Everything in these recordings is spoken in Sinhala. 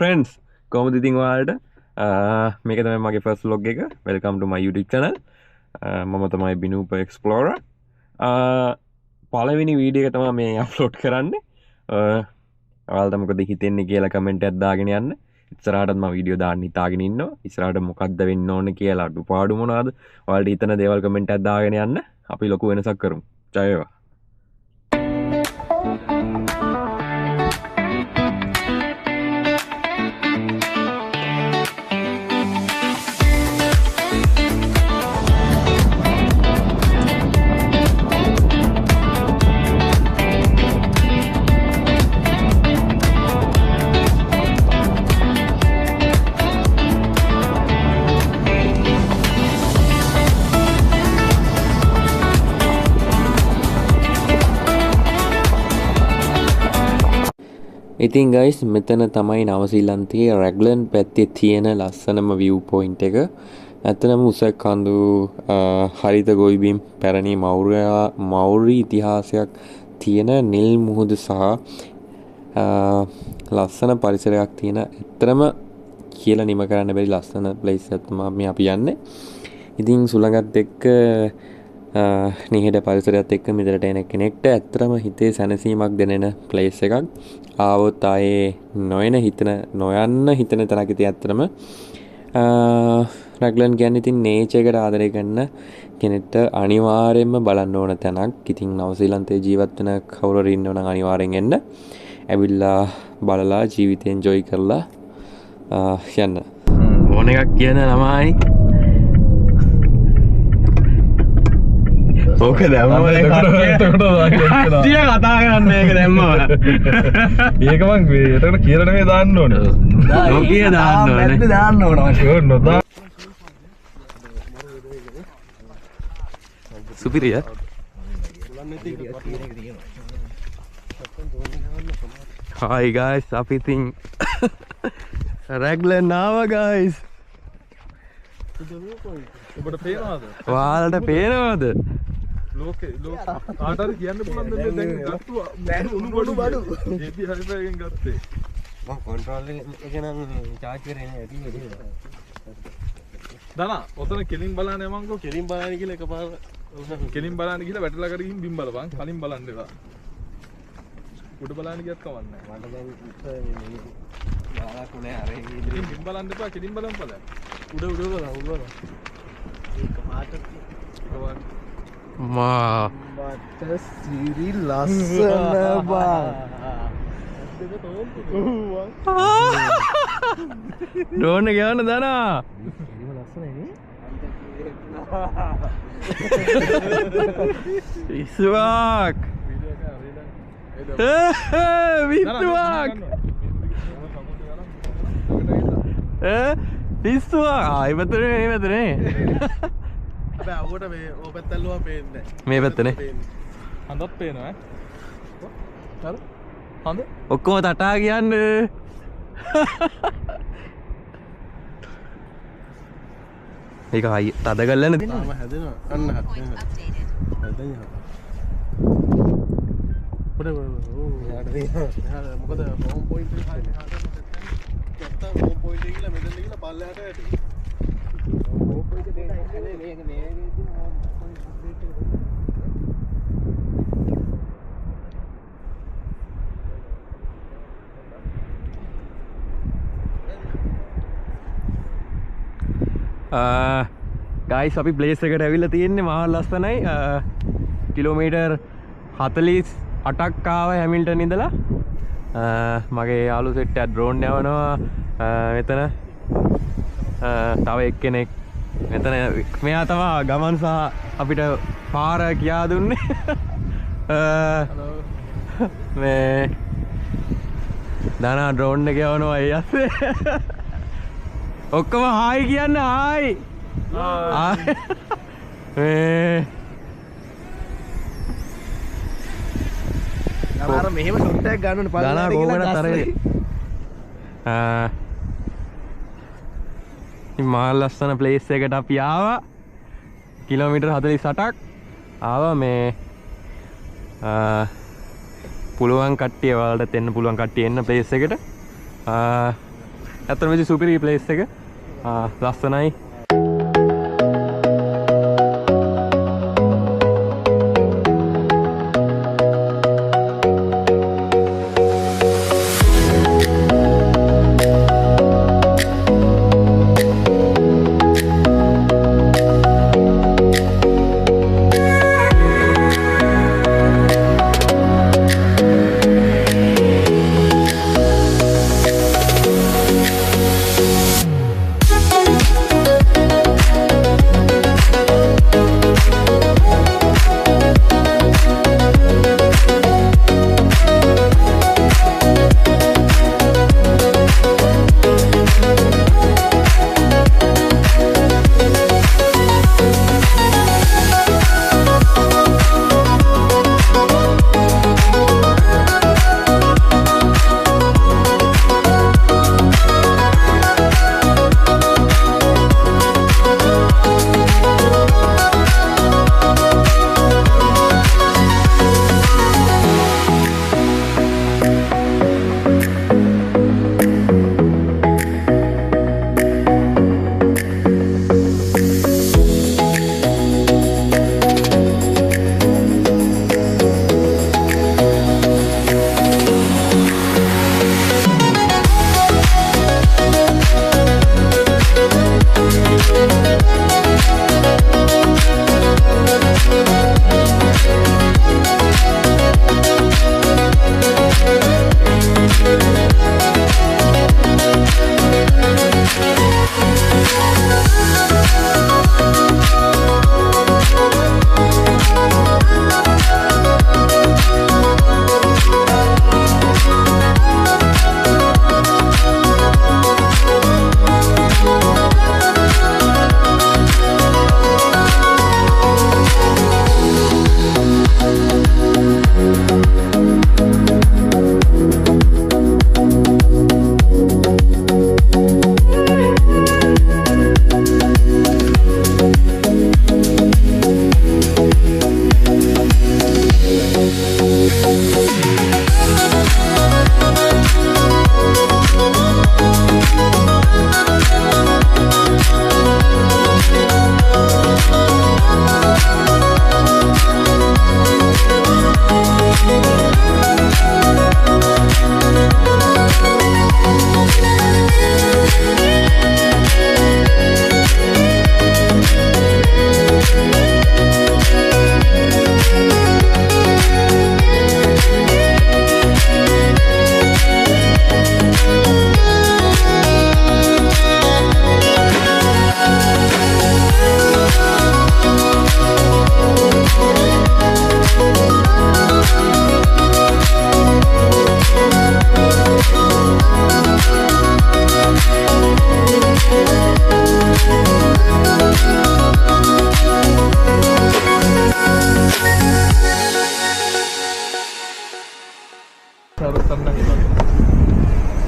friends කොහොමද ඉතින් ඔයාලට මේක තමයි මගේ first vlog එක welcome to my YouTube channel මම තමයි බිනූප explorer පළවෙනි වීඩියෝ එක තමයි මේ අප්ලෝඩ් කරන්නේ ඔයාලට මොකද හිතෙන්නේ කියලා කමෙන්ට් එකක් දාගෙන යන්න ඉස්සරහටත් මම වීඩියෝ දාන්න හිතාගෙන ඉන්නවා ඉස්සරහට මොකක්ද වෙන්න ඕනේ කියලා අඩුපාඩු මොනවාද ඔයාලට හිතන දේවල් කමෙන්ට් එකක් දාගෙන යන්න අපි ලොකු වෙනසක් කරමු ජය වේවා ඉතින් ගයිස් මෙතන තමයි නවසීලන්තයේ රැග්ලන් පැත්තේ තියෙන ලස්සනම view point එක. ඇත්තටම උස කඳු හරිත ගොවිබිම් පැරණි මෞර්ය ඉතිහාසයක් තියෙන නිල් මුහුද සහ ලස්සන පරිසරයක් තියෙන ඇත්තටම කියලා නිම කරන්න බැරි ලස්සන place එකක් තමයි අපි යන්නේ. ඉතින් සුළඟත් එක්ක නිහඬ පරිසරයත් එක්ක මෙතනට එන කෙනෙක්ට ඇත්තටම හිතේ සැනසීමක් දැනෙන place එකක්. ආවොත් ආයේ නොයන හිතන තරක ඉතින් ඇත්තටම රැග්ලන් කියන්නේ ඉතින් නේචර් එකට ආදරය කරන කෙනෙක්ට අනිවාර්යයෙන්ම බලන්න ඕන තැනක්. ඉතින් නවසීලන්තයේ ජීවත් වෙන කවුරු හරි ඉන්නව නම් අනිවාර්යෙන් එන්න. ඇවිල්ලා බලලා ජීවිතය එන්ජොයි කරලා යන්න. ඕන එකක් කියන ළමයි ඕක දැම්මම කට්ටිය කතා කරන්න මේක දැම්මම ඒක මං එතකොට කියලා නෙමෙයි දාන්න ඕනේ. නොකිය දාන්න ඕනේ. දාන්න ඕනේ. නොදා සුපිරිය. Hi guys, අපි ඉතින් රැග්ලන් ආවා guys. ඔබට පේනවද? ඔයාලට පේනවද? ලෝකේ කාටද කියන්න පුළුවන්ද මේ දැන් ගත්තු දැන් උණු ගොඩු බඩු ඒටි හයිපරෙන් ගත්තේ මම කන්ට්‍රෝල් එක නම් charge කරේ නෑ ඇති දනා ඔතන කෙලින් බලන්න යමන්කෝ කෙලින් බලන්න කියලා එකපාර කෙලින් බලන්න කියලා වැටලා කර ගිහින් බිම් බලපන් කලින් බලන්න එපා උඩ බලන්න ගියත් කවන්නේ නෑ මට දැන් බාලක් උනේ අර ඉතින් බිම් බලන්න එපා කෙලින් බලන්න බලන්න උඩ බලන්න ඒක පාට මා මට සිරි ලස්සන බං ඩෝන් එක යවන්න දනා සිරිම ලස්සනයි විස්වාක් විස්වාක් විස්වාක් ආයි මෙතනේ හැබැයි අවුවට මේ ඕ පැත්තල්ලුවා පේන්නේ මේ පැත්තනේ හඳක් පේනවා ඈ හඳ ඔක්කොම තටා කියන්න ඒක අයි තද කරලා නැති තාම හැදෙනවා අන්න හැදෙනවා හැදෙනවා පොඩ යාට දෙනවා මොකද හෝම් පොයින්ට් එක හරියට නැත්තම් හෝම් පොයින්ට් එක කියලා මෙතන කියලා පල්ලෙහාට වැටේ හෝම් පොයින්ට් එක දෙන්නේ මේක මේ ගයිස් අපි ප්ලේස් එකට ඇවිල්ලා තියෙන්නේ මහා ලස්සනයි කිලෝමීටර් 48ක් ආව හැමිල්ටන් ඉඳලා මගේ යාළු සෙට් එක ඩ්‍රෝන් යවනවා මෙතන තව එක්කෙනෙක් මෙතන මෙයා තමයි ගමන් සහ අපිට පාර කියා දුන්නේ මේ දනා ඩ්‍රෝන් එක යවනවා ඒ ඇස්සේ ඔක්කොම හායි කියන්න හායි අර මෙහෙම ෂොට් එකක් ගන්න ඕනේ දනා කොහොමද තරේ මහා ලස්සන ප්ලේස් එකට අපි ආවා කිලෝමීටර් 48ක් ආවා මේ පුළුවන් කට්ටිය ඔයාලට එන්න පුළුවන් කට්ටිය එන්න ප්ලේස් එකට ඇත්තටම මේ සුපිරි ප්ලේස් එක. ලස්සනයි.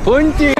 Punci.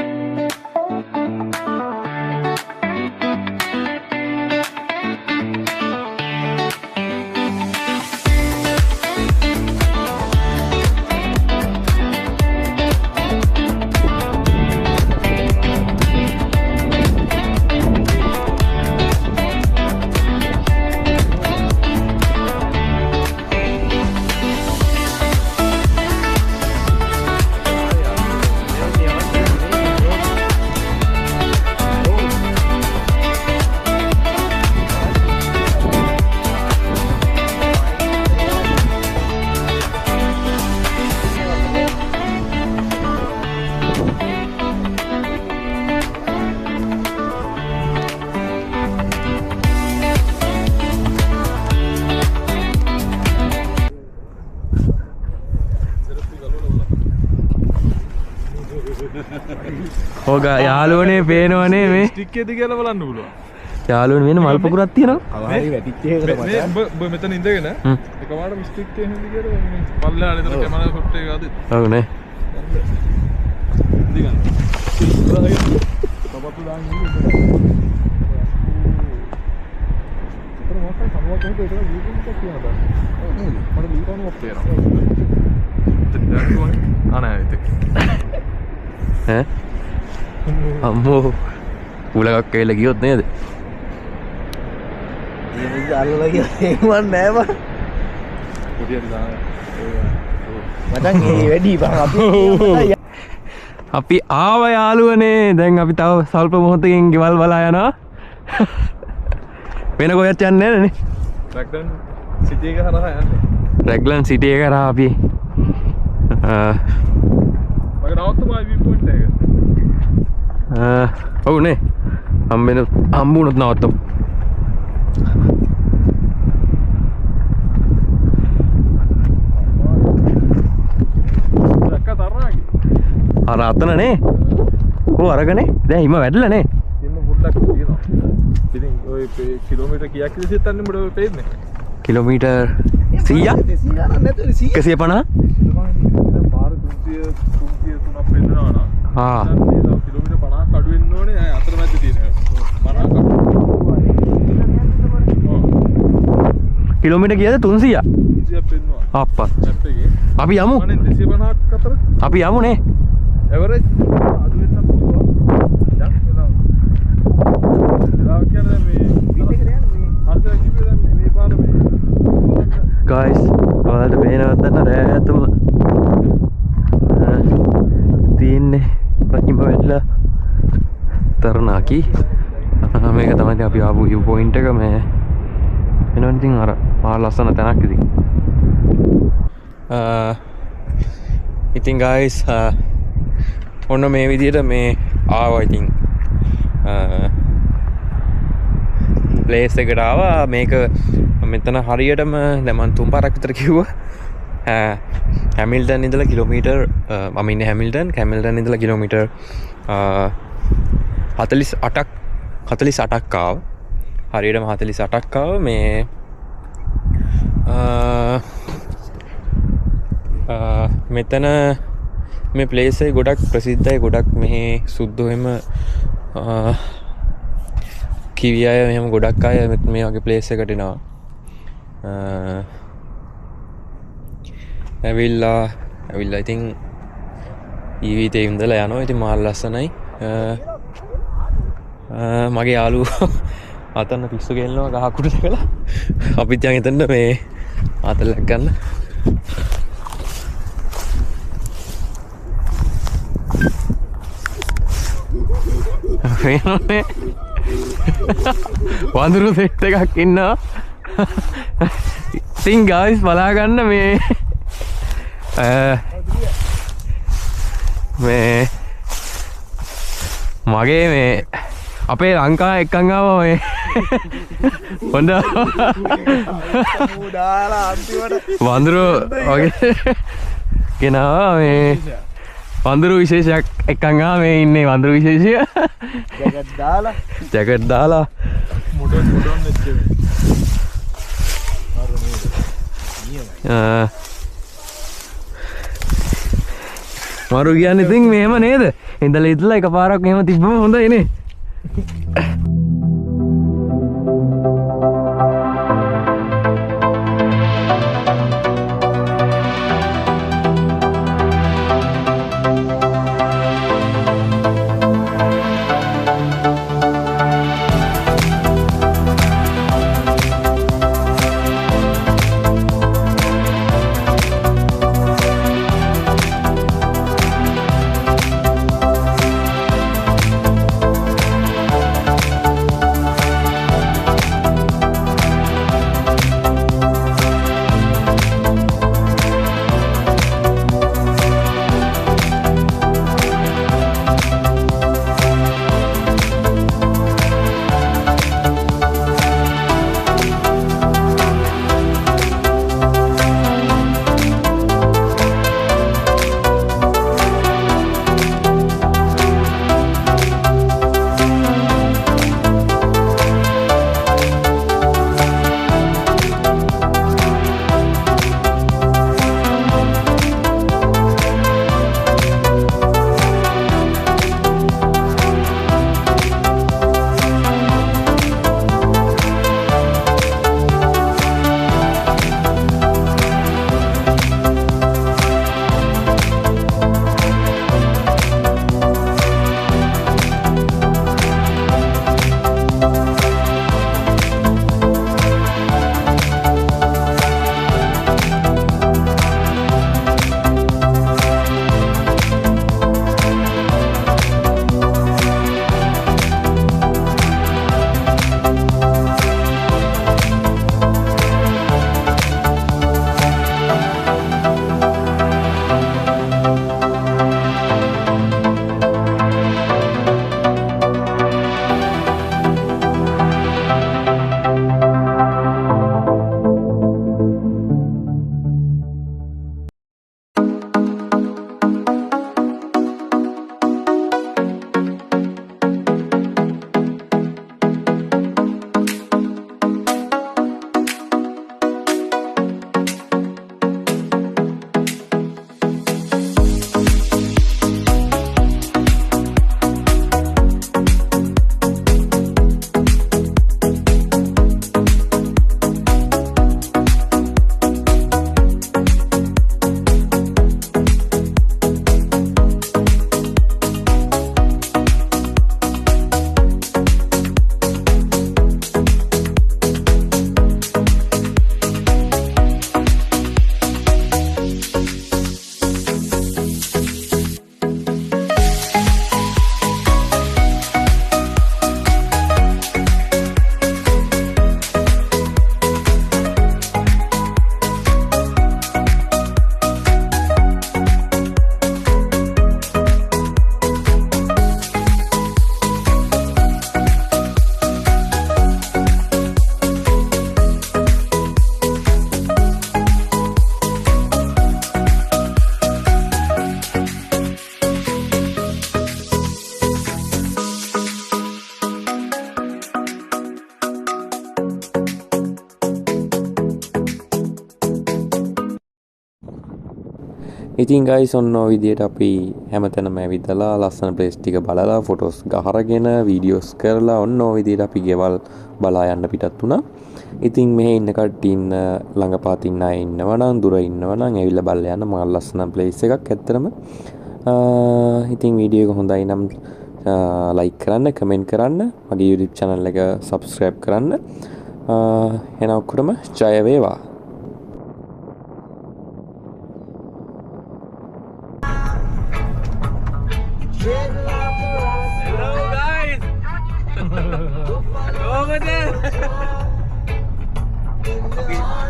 ඕක යාළුවනේ පේනවනේ මේ ස්ටික් එකද කියලා බලන්න පුළුවන්. යාළුවනේ වෙන මල් පොකුරක් තියෙනවා. අවහරි වැටිච්ච එකද මචං. මේ මෙතන ඉඳගෙන එකපාරට ස්ටික් එකේ හින්දි කියලා මේ පල්ලෙහාට ඉතන කැමරා ෂොට් එක ගාද. ඔව් නේ. දිගන්න. තපතු දාන්න ඉන්නේ. ඒතර මොකක්ද සමෝත හොද ඒක වීඩියෝ එකක් කියනවා. මට ලීපානුවක් තේරෙනවා. එතන දැක්කම අනේ ඒක. ඈ අම්මෝ උලගක් කැවිල්ලා ගියොත් නේද? අල්ලලා ගියා නෑ බං. කුටියට දාන්න. මචං ඒ වැඩි බං අපි අපි ආව යාළුවනේ. දැන් අපි තව සල්ප මොහොතකින් ගෙවල් බලා යනවා. වෙන කොහෙවත් යන්නේ නැහැ නේ. රැග්ලන් සිටි එක හරහා යන්නේ. රැග්ලන් සිටි එක කරා අපි මගේ නවත්තමයි view point එක. ඔව් නේ. හම්බුනොත් නවත්තමු. දැක්ක තරණාගේ. අර අතනනේ. ඔව් අරගනේ. දැන් හිම වැඩිලානේ. ඉන්න පොඩ්ඩක් තියෙනවා. ඉතින් ඔය කිලෝමීටර් කීයක් විදිහට යන්නේ උඹට ඔය පේන්නේ? කිලෝමීටර් 100ක් 150 පාර 300 303ක් වෙන්නවා නම් ආ කිලෝමීටර් 50ක් අඩු වෙන්න ඕනේ අතරමැද තියෙනවා 50ක් කිලෝමීටර් කීයද 300ක් 300ක් වෙන්නවා අප්පා මැප් එකේ අපි යමු අනේ 250ක් අතර අපි යමුනේ එවරේජ් අඩු වෙන්න පුළුවන් දැන් වෙලාව කියන්නේ මේ අද කිව්වේ දැන් මේ පාර මේ guys ඔයාලට පේනවද නැත්නම් රෑතම තියන්නේ ප්‍රතිම වෙලා තරණාකි මේක තමයි අපි ආපු view point එක මේ වෙනවනේ ඉතින් අර මහා ලස්සන තැනක් ඉතින් guys ඔන්න මේ විදිහට මේ ආවා ඉතින් ප්ලේස් එකට ආවා මේක මෙතන හරියටම දැන් මම තුන් පාරක් විතර කිව්වා හැමිල්ටන් ඉඳලා කිලෝමීටර් මම ඉන්නේ හැමිල්ටන් ඉඳලා කිලෝමීටර් 48ක් ආව හරියටම 48ක් ආව මේ මෙතන මේ ප්ලේස් එක ගොඩක් ප්‍රසිද්ධයි ගොඩක් මෙහි සුද්දෝ එහෙම කිවි අය මෙහෙම ගොඩක් අය මේ වගේ ප්ලේස් එකට එනවා ඇවිල්ලා ඉතින් ඊවිතේ ඉඳලා යනවා ඉතින් මාල් ලස්සනයි මගේ යාළුවෝ අතන්න පිස්සු ගෙල්නවා ගහකුඩ දැකලා අපිත් යන් එතන මේ ආතල්ලක් ගන්න වෙනනේ වඳුරු සෙට් එකක් ඉන්නවා ඉතින් ගායිස් බලාගන්න මේ මගේ මේ අපේ ලංකා එක්කන් ආවා මේ හොඳ වඳුරු වගේ ගෙනාවා මේ වඳුරු විශේෂයක් එක්කන් ආවා මේ ඉන්නේ වඳුරු විශේෂය ජැකට් දාලා මොඩර්න් නෙච්චේ මරු කියන්නේ ඉතින් මෙහෙම නේද ඉඳලා එකපාරක් මෙහෙම තිබ්බම හොඳයි නේ ඉතින් ගයිස් ඔන්න ඔය විදිහට අපි හැමතැනම ඇවිදලා ලස්සන ප්ලේස් ටික බලලා ෆොටෝස් ගහරගෙන වීඩියෝස් කරලා ඔන්න ඔය විදිහට අපි ගෙවල් බලා යන්න පිටත් වුණා. ඉතින් මෙහෙ ඉන්න කට්ටිය ඉන්න ළඟපාත ඉන්න අය ඉන්නවා නම් දුර ඉන්නවා නම් ඇවිල්ලා බලලා යන්න මහා ලස්සන ප්ලේස් එකක් ඇත්තටම. ඉතින් වීඩියෝ එක හොඳයි නම් ලයික් කරන්න, කමෙන්ට් කරන්න, මගේ YouTube channel එක subscribe කරන්න. එන ඔක්කොටම ජය වේවා. Hello guys. Over there.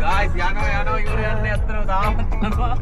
Guys, yano iwara yanne athara තාමත් යනවා.